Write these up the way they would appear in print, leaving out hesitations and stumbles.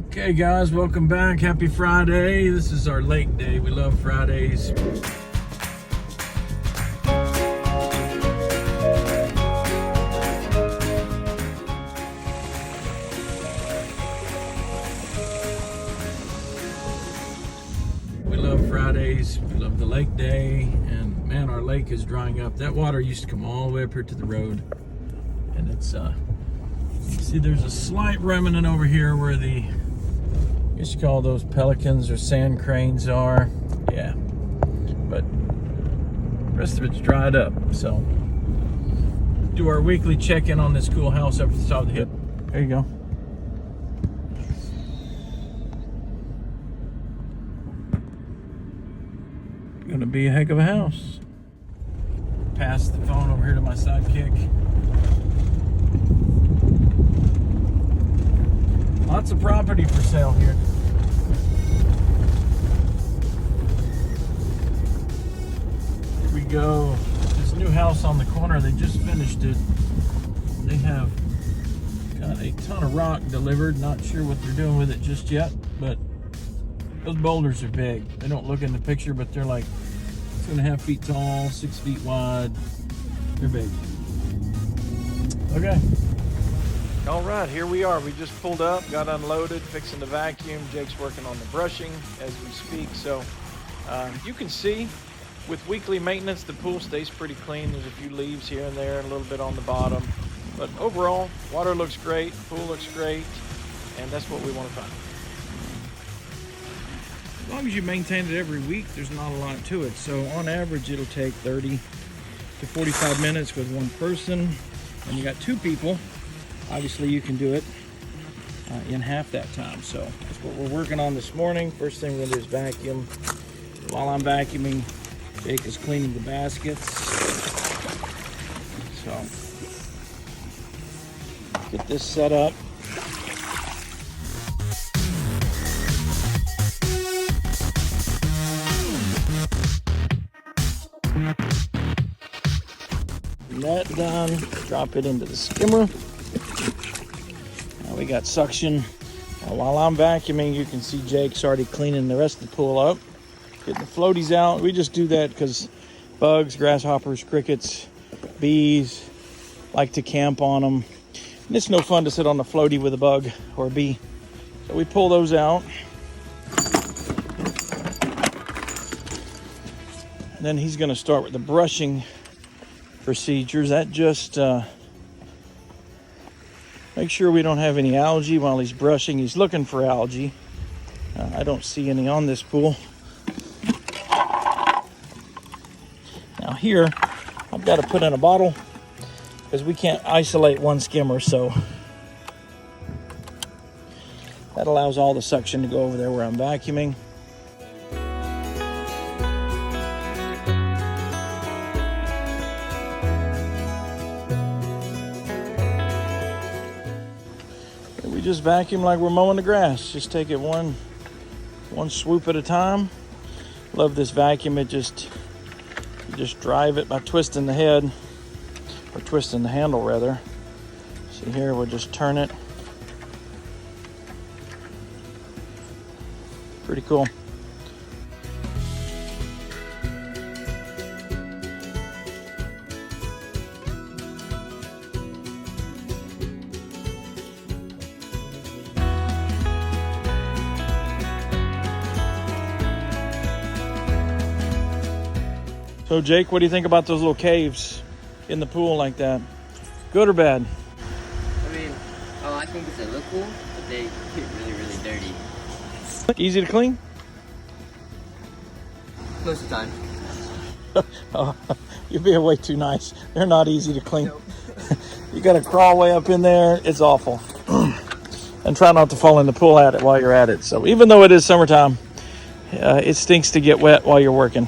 Okay guys, welcome back. Happy Friday. This is our lake day. We love Fridays. We love Fridays. We love the lake day. And man, our lake is drying up. That water used to come all the way up here to the road. And it's, see there's a slight remnant over here where the, I guess you call those pelicans or sand cranes are. Yeah, but the rest of it's dried up. So do our weekly check-in on this cool house up at the top of the hill. There you go. Gonna be a heck of a house. Pass the phone over here to my sidekick. Lots of property for sale here. Here we go. This new house on the corner, they just finished it. They have got a ton of rock delivered. Not sure what they're doing with it just yet, but those boulders are big. They don't look in the picture, but they're like 2.5 feet tall, 6 feet wide. They're big. Okay. All right, here we are. We just pulled up, got unloaded, fixing the vacuum. Jake's working on the brushing as we speak. So you can see with weekly maintenance, the pool stays pretty clean. There's a few leaves here and there, a little bit on the bottom. But overall, water looks great, pool looks great, and that's what we want to find. As long as you maintain it every week, there's not a lot to it. So on average, it'll take 30 to 45 minutes with one person. And you got two people. Obviously you can do it in half that time. So that's what we're working on this morning. First thing we're gonna do is vacuum. While I'm vacuuming, Jake is cleaning the baskets. So get this set up. That done, drop it into the skimmer. Now we got suction. Now while I'm vacuuming, you can see Jake's already cleaning the rest of the pool up, getting the floaties out. We just do that because bugs, grasshoppers, crickets, bees like to camp on them. And it's no fun to sit on the floaty with a bug or a bee. So we pull those out. And then he's gonna start with the brushing procedures. That just make sure we don't have any algae while he's brushing. He's looking for algae. I don't see any on this pool. Now here, I've got to put in a bottle because we can't isolate one skimmer, so that allows all the suction to go over there where I'm vacuuming. We just vacuum like we're mowing the grass. Just take it one swoop at a time. Love this vacuum. It you just drive it by twisting the head, or twisting the handle rather. See here, we'll just turn it. Pretty cool. So Jake, what do you think about those little caves in the pool like that? Good or bad? I mean, I think they look cool, but they get really, really dirty. Easy to clean? Most of the time. Oh, you're being way too nice. They're not easy to clean. Nope. You gotta crawl way up in there. It's awful. And try not to fall in the pool at it while you're at it. So even though it is summertime, it stinks to get wet while you're working.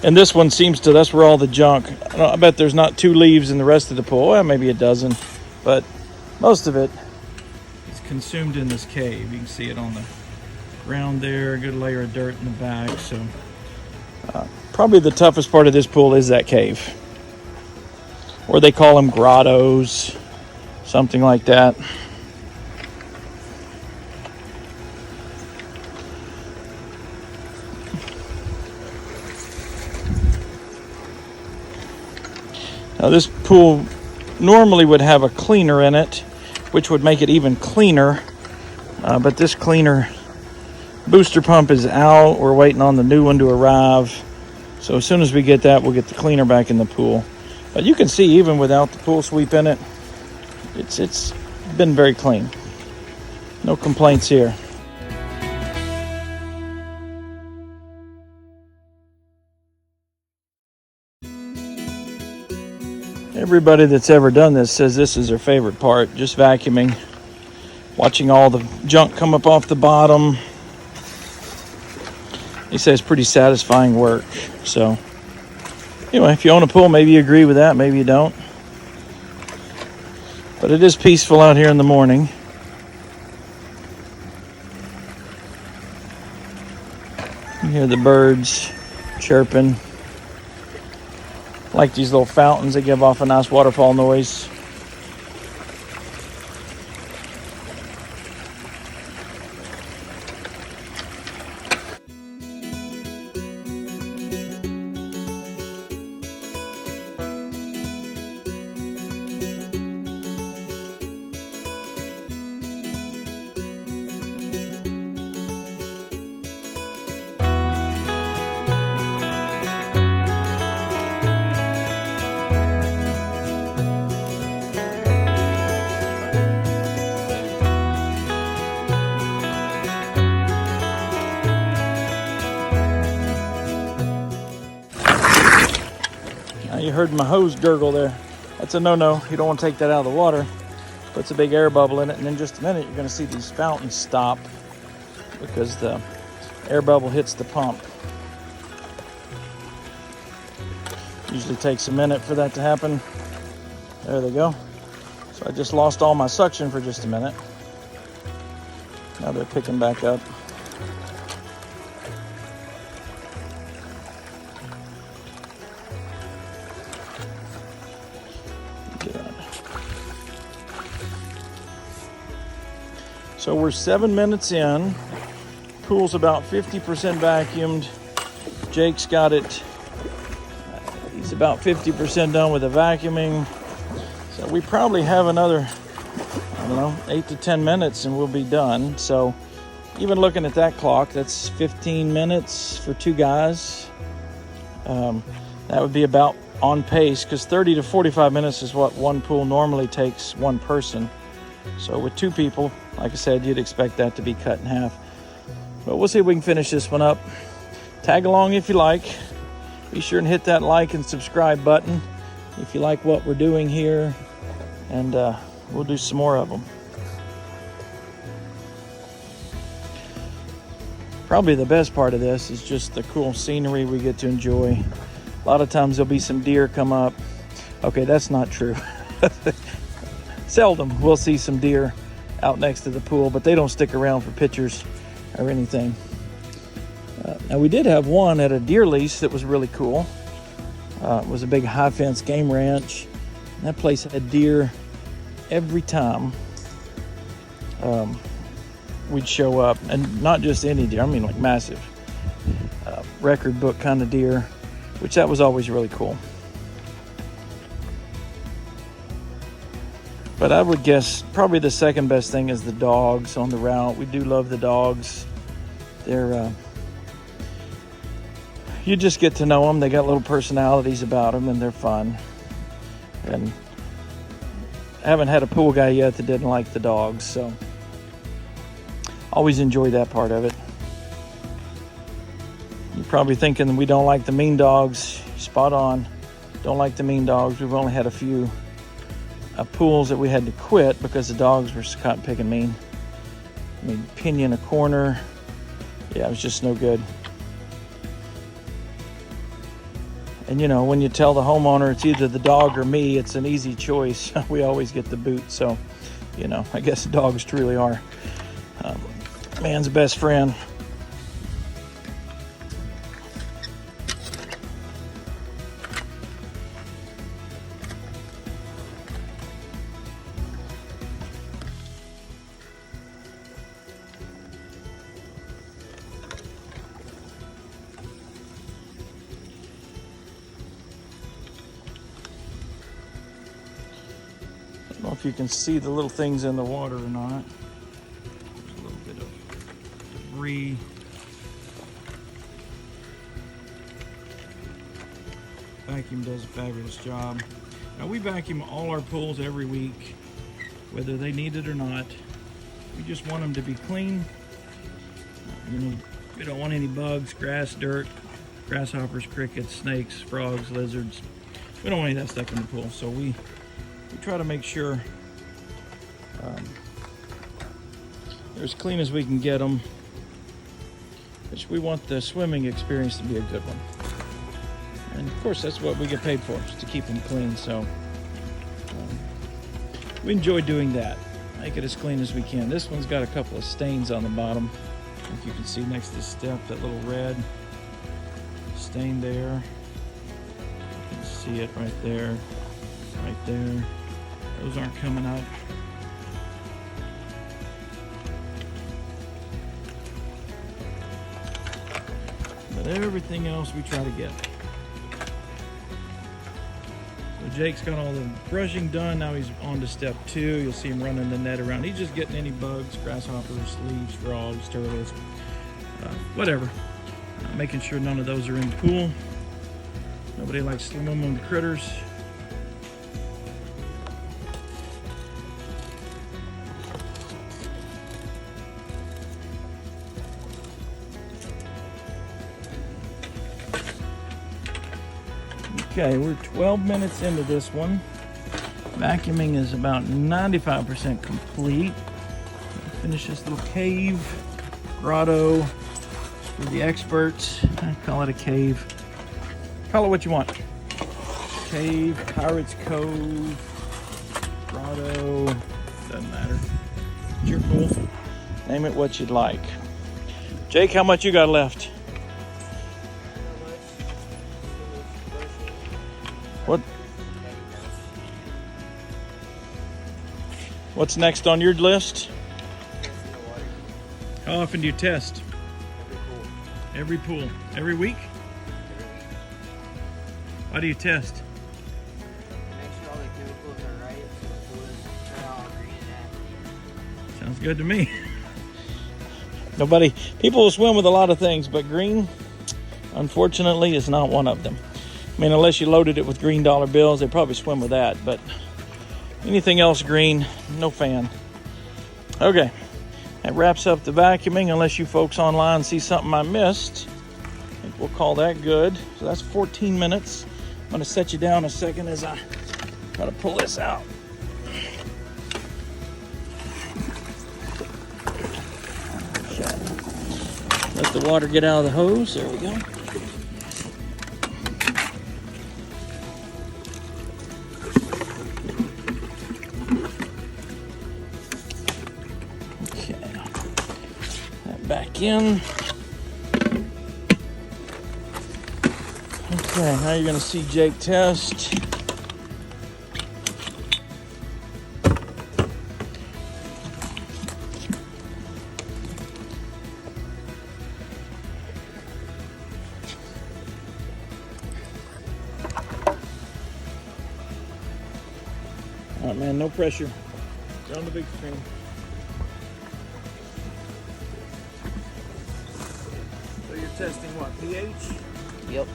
And this one seems to, that's where all the junk, I bet there's not 2 leaves in the rest of the pool. Well, maybe a dozen, but most of it is consumed in this cave. You can see it on the ground there, a good layer of dirt in the back. So probably the toughest part of this pool is that cave. Or they call them grottos, something like that. Now this pool normally would have a cleaner in it, which would make it even cleaner. But this cleaner booster pump is out. We're waiting on the new one to arrive. So as soon as we get that, we'll get the cleaner back in the pool. But you can see, even without the pool sweep in it, it's been very clean. No complaints here. Everybody that's ever done this says this is their favorite part, just vacuuming, watching all the junk come up off the bottom. He says pretty satisfying work. So anyway, if you own a pool, maybe you agree with that, maybe you don't. But it is peaceful out here in the morning. You hear the birds chirping. Like these little fountains, they give off a nice waterfall noise. You heard my hose gurgle there. That's a no-no. You don't want to take that out of the water. Puts a big air bubble in it, and in just a minute you're going to see these fountains stop because the air bubble hits the pump. Usually takes a minute for that to happen. There they go. So I just lost all my suction for just a minute. Now they're picking back up. So we're 7 minutes in. Pool's about 50% vacuumed. Jake's got it. He's about 50% done with the vacuuming. So we probably have another, 8 to 10 minutes and we'll be done. So even looking at that clock, that's 15 minutes for 2 guys. That would be about on pace, because 30 to 45 minutes is what one pool normally takes one person. So with 2 people, like I said, you'd expect that to be cut in half. But we'll see if we can finish this one up. Tag along if you like. Be sure and hit that like and subscribe button if you like what we're doing here. And we'll do some more of them. Probably the best part of this is just the cool scenery we get to enjoy. A lot of times there'll be some deer come up. Okay, that's not true. Seldom we'll see some deer out next to the pool, but they don't stick around for pictures or anything. Now we did have one at a deer lease that was really cool. It was a big high fence game ranch. And that place had deer every time we'd show up, and not just any deer, I mean like massive record book kind of deer, which that was always really cool. But I would guess probably the second best thing is the dogs on the route. We do love the dogs. They're you just get to know them. They got little personalities about them, and they're fun. And I haven't had a pool guy yet that didn't like the dogs, so always enjoy that part of it. You're probably thinking we don't like the mean dogs. Spot on. Don't like the mean dogs. We've only had a few pools that we had to quit because the dogs were caught picking mean. I mean, pinion a corner. Yeah, it was just no good. And when you tell the homeowner it's either the dog or me, it's an easy choice. We always get the boot. So, I guess dogs truly are man's best friend. if you can see the little things in the water or not. There's a little bit of debris. Vacuum does a fabulous job. Now we vacuum all our pools every week, whether they need it or not. We just want them to be clean. You know, we don't want any bugs, grass, dirt, grasshoppers, crickets, snakes, frogs, lizards. We don't want any of that stuff in the pool. So we try to make sure they're as clean as we can get them. Which we want the swimming experience to be a good one. And of course, that's what we get paid for, is to keep them clean. So we enjoy doing that. Make it as clean as we can. This one's got a couple of stains on the bottom. Like you can see next to the step, that little red stain there. You can see it right there, right there. Those aren't coming up. But everything else we try to get. So Jake's got all the brushing done. Now he's on to step 2. You'll see him running the net around. He's just getting any bugs, grasshoppers, leaves, frogs, turtles, whatever. Making sure none of those are in the pool. Nobody likes swimming with the critters. Okay, we're 12 minutes into this one. Vacuuming is about 95% complete. Finish this little cave, grotto, for the experts. I call it a cave. Call it what you want. Cave, Pirates Cove, grotto, doesn't matter. It's your pool. Name it what you'd like. Jake, how much you got left? What's next on your list? How often do you test? Every pool. Every week? Why do you test? Make sure all the chemicals are right, so the pool doesn't turn all green and nasty. Sounds good to me. People will swim with a lot of things, but green, unfortunately, is not one of them. I mean, unless you loaded it with green dollar bills, they probably swim with that, but anything else green, no fan. Okay, that wraps up the vacuuming, unless you folks online see something I missed. I think we'll call that good. So that's 14 minutes. I'm gonna set you down a second as I try to pull this out. Okay. Let the water get out of the hose, there we go. Back in. Okay, now you're gonna see Jake test. All right, man, no pressure. It's on the big screen. Testing what, pH? Yep.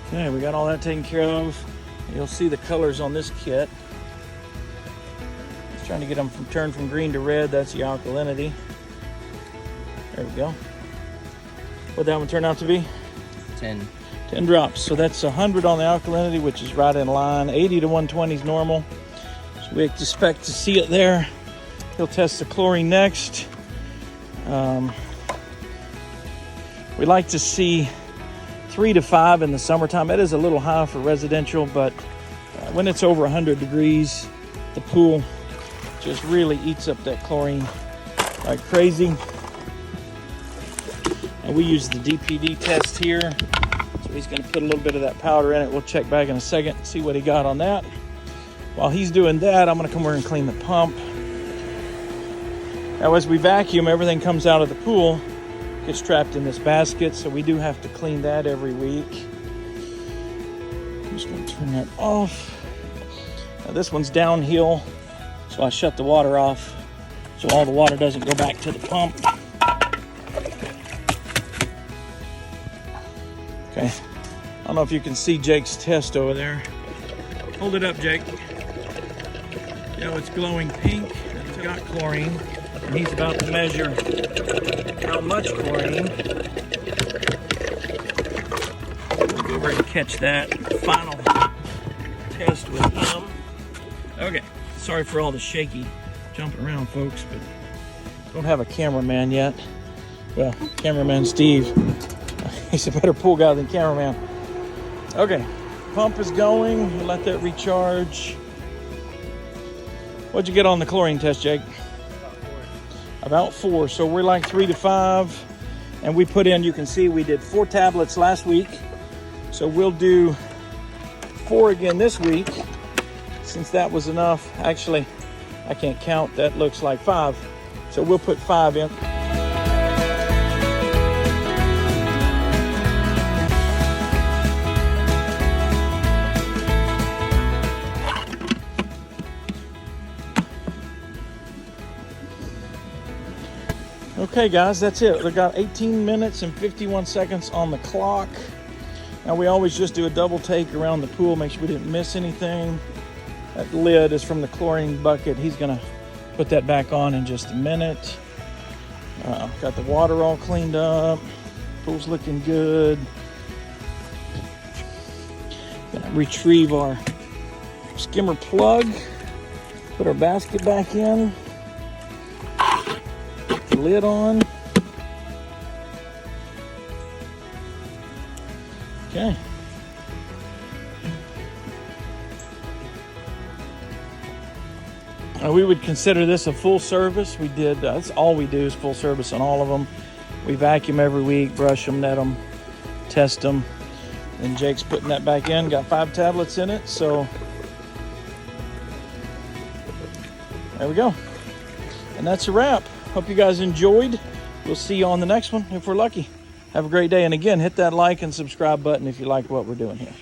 Okay, we got all that taken care of. You'll see the colors on this kit. Just trying to get them turned from green to red. That's the alkalinity. There we go. What'd that one turn out to be? 10. 10 drops. So that's 100 on the alkalinity, which is right in line. 80 to 120 is normal. So we expect to see it there. He'll test the chlorine next. We like to see 3 to 5 in the summertime. It is a little high for residential, but when it's over 100 degrees, the pool just really eats up that chlorine like crazy. And we use the DPD test here. So he's going to put a little bit of that powder in it. We'll check back in a second and see what he got on that. While he's doing that, I'm going to come over and clean the pump. Now, as we vacuum, everything comes out of the pool, gets trapped in this basket, so we do have to clean that every week. I'm just going to turn that off. Now, this one's downhill, so I shut the water off so all the water doesn't go back to the pump. Okay, I don't know if you can see Jake's test over there. Hold it up, Jake. You know, it's glowing pink. It's got chlorine. And he's about to measure how much chlorine. We'll go over and catch that final test with him. Okay, sorry for all the shaky jumping around, folks, but don't have a cameraman yet. Well, cameraman Steve. He's a better pool guy than cameraman. Okay, pump is going. We'll let that recharge. What'd you get on the chlorine test, Jake? About 4. So we're like 3 to 5. And we put in, you can see we did 4 tablets last week. So we'll do 4 again this week. Since that was enough. Actually, I can't count. That looks like 5. So we'll put 5 in. Okay guys, that's it. We got 18 minutes and 51 seconds on the clock. Now we always just do a double take around the pool, make sure we didn't miss anything. That lid is from the chlorine bucket. He's gonna put that back on in just a minute. Got the water all cleaned up. Pool's looking good. Gonna retrieve our skimmer plug. Put our basket back in. Lid on. Okay. We would consider this a full service. We did, that's all we do is full service on all of them. We vacuum every week, brush them, net them, test them. And Jake's putting that back in, got 5 tablets in it, so there we go. And that's a wrap. Hope you guys enjoyed. We'll see you on the next one if we're lucky. Have a great day. And again, hit that like and subscribe button if you like what we're doing here.